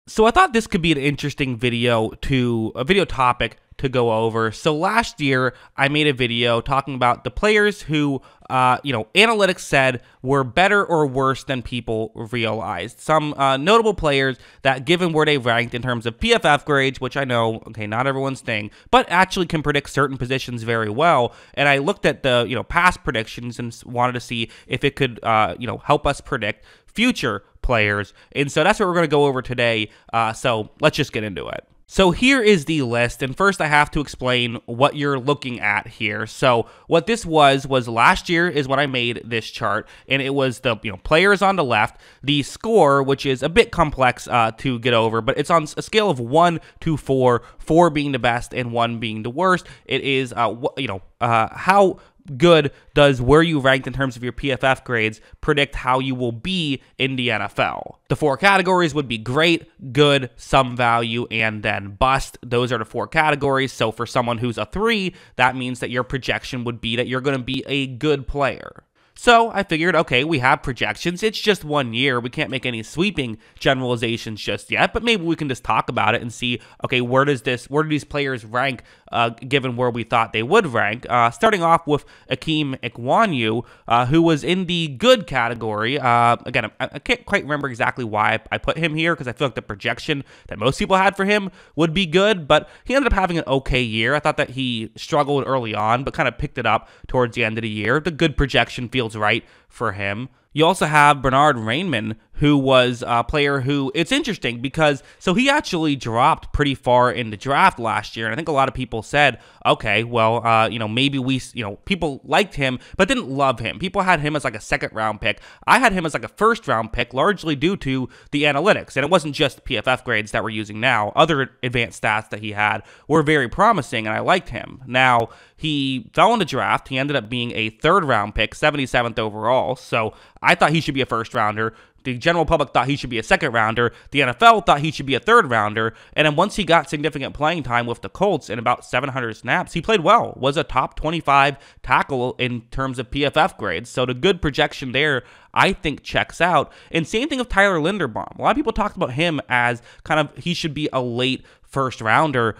So I thought this could be an interesting video topic to go over. So last year, I made a video talking about the players who, analytics said were better or worse than people realized. Some notable players that, given where they ranked in terms of PFF grades, which I know, okay, not everyone's thing, but actually can predict certain positions very well. And I looked at the, past predictions and wanted to see if it could, help us predict future players. And so that's what we're going to go over today. So let's just get into it. So here is the list, and first I have to explain what you're looking at here. So what this was last year is when I made this chart, and it was the players on the left, the score, which is a bit complex to get over, but it's on a scale of 1 to 4, 4 being the best and 1 being the worst. It is how good does where you ranked in terms of your PFF grades predict how you will be in the NFL. The 4 categories would be great, good, some value, and then bust. Those are the 4 categories. So for someone who's a 3, that means that your projection would be that you're going to be a good player. So I figured, okay, we have projections. It's just 1 year. We can't make any sweeping generalizations just yet, but maybe we can just talk about it and see, okay, where do these players rank given where we thought they would rank? Starting off with Akeem Ikwonu, who was in the good category. Again, I can't quite remember exactly why I put him here because I feel like the projection that most people had for him would be good, but he ended up having an okay year. I thought that he struggled early on, but kind of picked it up towards the end of the year. The good projection feels right for him. You also have Bernard Rainman, who was a player who, it's interesting because, so he actually dropped pretty far in the draft last year, and I think a lot of people said, okay, well, maybe people liked him, but didn't love him. People had him as like a 2nd round pick. I had him as like a 1st round pick, largely due to the analytics, and it wasn't just PFF grades that we're using now. Other advanced stats that he had were very promising, and I liked him. Now, he fell in the draft. He ended up being a 3rd round pick, 77th overall, so I thought he should be a 1st rounder. The general public thought he should be a 2nd rounder. The NFL thought he should be a 3rd rounder. And then once he got significant playing time with the Colts in about 700 snaps, he played well, was a top 25 tackle in terms of PFF grades. So the good projection there, I think, checks out. And same thing with Tyler Linderbaum. A lot of people talked about him as kind of, he should be a late 1st rounder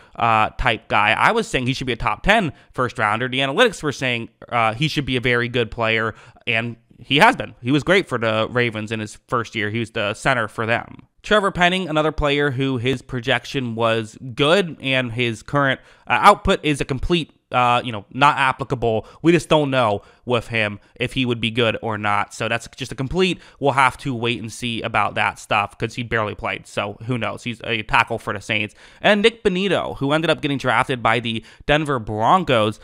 type guy. I was saying he should be a top 10 1st rounder. The analytics were saying he should be a very good player, and he has been. He was great for the Ravens in his 1st year. He was the center for them. Trevor Penning, another player who his projection was good, and his current output is a complete, not applicable. We just don't know with him if he would be good or not. So that's just a complete, we'll have to wait and see about that stuff because he barely played. So who knows? He's a tackle for the Saints. And Nick Bonito, who ended up getting drafted by the Denver Broncos.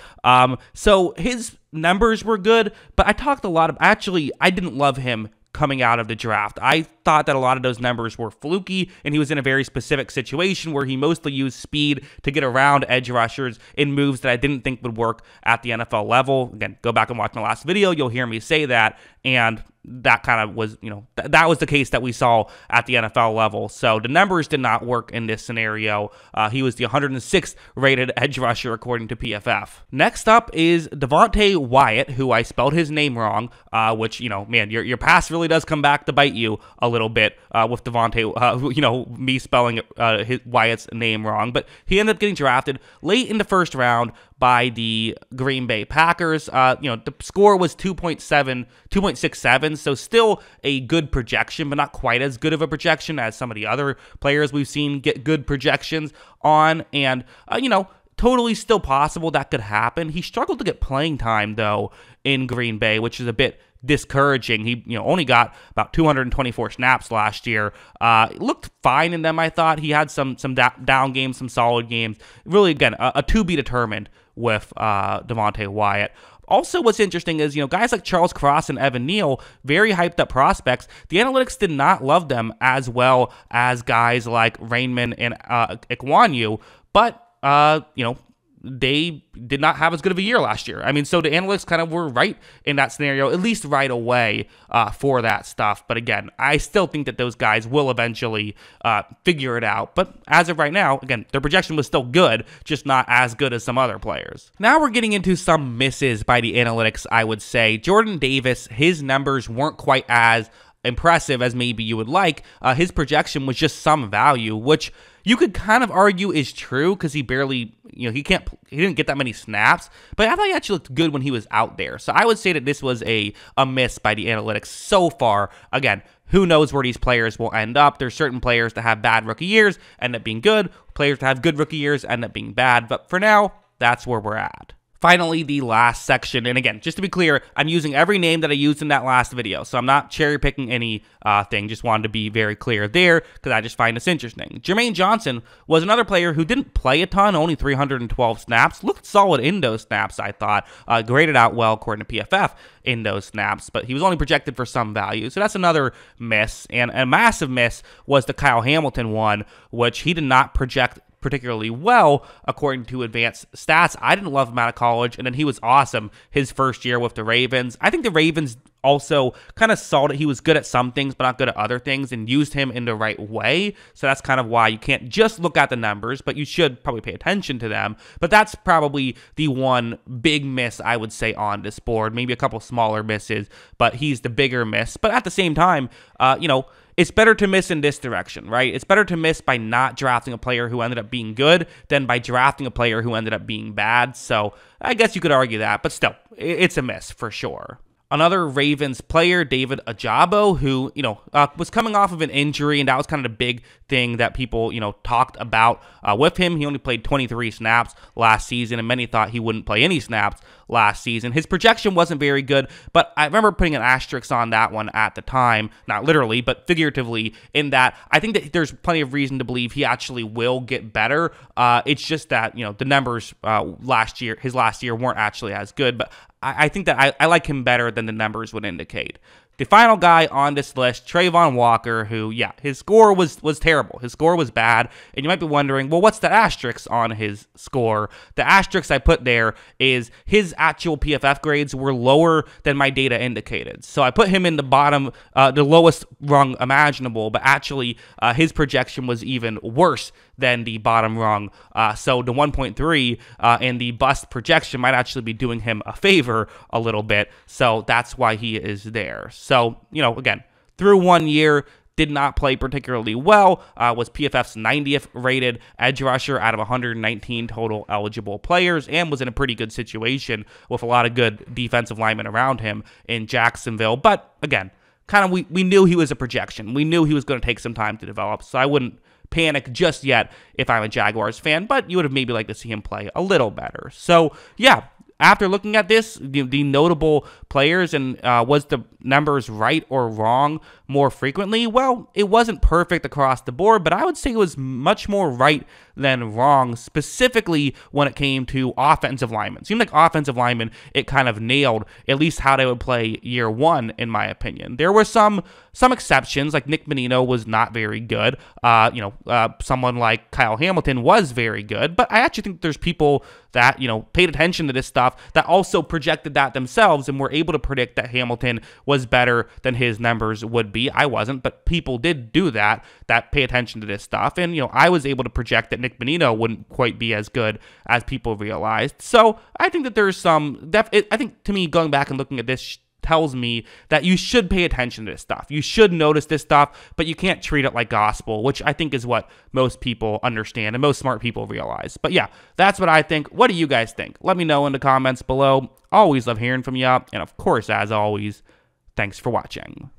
So his numbers were good, but I talked a lot of, actually, I didn't love him coming out of the draft. I thought that a lot of those numbers were fluky, and he was in a very specific situation where he mostly used speed to get around edge rushers in moves that I didn't think would work at the NFL level. Again, go back and watch my last video. You'll hear me say that, and that kind of was, that was the case that we saw at the NFL level. So the numbers did not work in this scenario. He was the 106th rated edge rusher according to PFF. Next up is Devontae Wyatt, who I spelled his name wrong, which, man, your past really does come back to bite you a little bit with Devontae, me spelling Wyatt's name wrong. But he ended up getting drafted late in the 1st round by the Green Bay Packers. The score was 2.67, so still a good projection, but not quite as good of a projection as some of the other players we've seen get good projections on. And, totally still possible that could happen. He struggled to get playing time, though, in Green Bay, which is a bit discouraging. He only got about 224 snaps last year. Looked fine in them, I thought. He had some down games, some solid games. Really, again, a to be determined with Devontae Wyatt. Also, what's interesting is, guys like Charles Cross and Evan Neal, very hyped up prospects. The analytics did not love them as well as guys like Rainman and Ikwonu, but they did not have as good of a year last year. I mean, so the analytics kind of were right in that scenario, at least right away for that stuff. But again, I still think that those guys will eventually figure it out. But as of right now, again, their projection was still good, just not as good as some other players. Now we're getting into some misses by the analytics, I would say. Jordan Davis, his numbers weren't quite as impressive as maybe you would like, his projection was just some value, which you could kind of argue is true because he barely, he didn't get that many snaps, but I thought he actually looked good when he was out there. So I would say that this was a miss by the analytics so far. Again, who knows where these players will end up? There's certain players that have bad rookie years, end up being good. Players that have good rookie years, end up being bad. But for now, that's where we're at. Finally, the last section, and again, just to be clear, I'm using every name that I used in that last video, so I'm not cherry-picking any thing, just wanted to be very clear there, because I just find this interesting. Jermaine Johnson was another player who didn't play a ton, only 312 snaps, looked solid in those snaps, I thought, graded out well according to PFF in those snaps, but he was only projected for some value, so that's another miss, and a massive miss was the Kyle Hamilton one, which he did not project particularly well according to advanced stats. I didn't love him out of college, and then he was awesome his first year with the Ravens. I think the Ravens also kind of saw that he was good at some things but not good at other things and used him in the right way. So that's kind of why you can't just look at the numbers, but you should probably pay attention to them. But that's probably the one big miss I would say on this board. Maybe a couple smaller misses, but he's the bigger miss. But at the same time, it's better to miss in this direction, right? It's better to miss by not drafting a player who ended up being good than by drafting a player who ended up being bad. So I guess you could argue that, but still, it's a miss for sure. Another Ravens player, David Ajabo, who, was coming off of an injury, and that was kind of the big thing that people, talked about with him. He only played 23 snaps last season, and many thought he wouldn't play any snaps last season. His projection wasn't very good, but I remember putting an asterisk on that one at the time, not literally, but figuratively, in that I think that there's plenty of reason to believe he actually will get better. It's just that, the numbers his last year weren't actually as good, but I think that I like him better than the numbers would indicate. The final guy on this list, Trayvon Walker, who, his score was terrible. His score was bad, and you might be wondering, well, what's the asterisk on his score? The asterisk I put there is his actual PFF grades were lower than my data indicated. So I put him in the bottom, the lowest rung imaginable, but actually his projection was even worse than the bottom rung. So the 1.3 and the bust projection might actually be doing him a favor a little bit. So that's why he is there. So, again, through 1 year, did not play particularly well, was PFF's 90th rated edge rusher out of 119 total eligible players, and was in a pretty good situation with a lot of good defensive linemen around him in Jacksonville. But again, kind of we knew he was a projection. We knew he was going to take some time to develop, so I wouldn't panic just yet if I'm a Jaguars fan, but you would have maybe liked to see him play a little better. So, yeah. After looking at this, the notable players, and was the numbers right or wrong more frequently? Well, it wasn't perfect across the board, but I would say it was much more right than wrong, specifically when it came to offensive linemen. It seemed like offensive linemen, it kind of nailed at least how they would play year one, in my opinion. There were some exceptions, like Nick Menino was not very good. Someone like Kyle Hamilton was very good, but I actually think there's people that, paid attention to this stuff that also projected that themselves and were able to predict that Hamilton was better than his numbers would be. I wasn't, but people did do that pay attention to this stuff. And, I was able to project that Nick Menino wouldn't quite be as good as people realized. So I think that there's I think to me, going back and looking at this tells me that you should pay attention to this stuff. You should notice this stuff, but you can't treat it like gospel, which I think is what most people understand and most smart people realize. But yeah, that's what I think. What do you guys think? Let me know in the comments below. Always love hearing from you. And of course, as always, thanks for watching.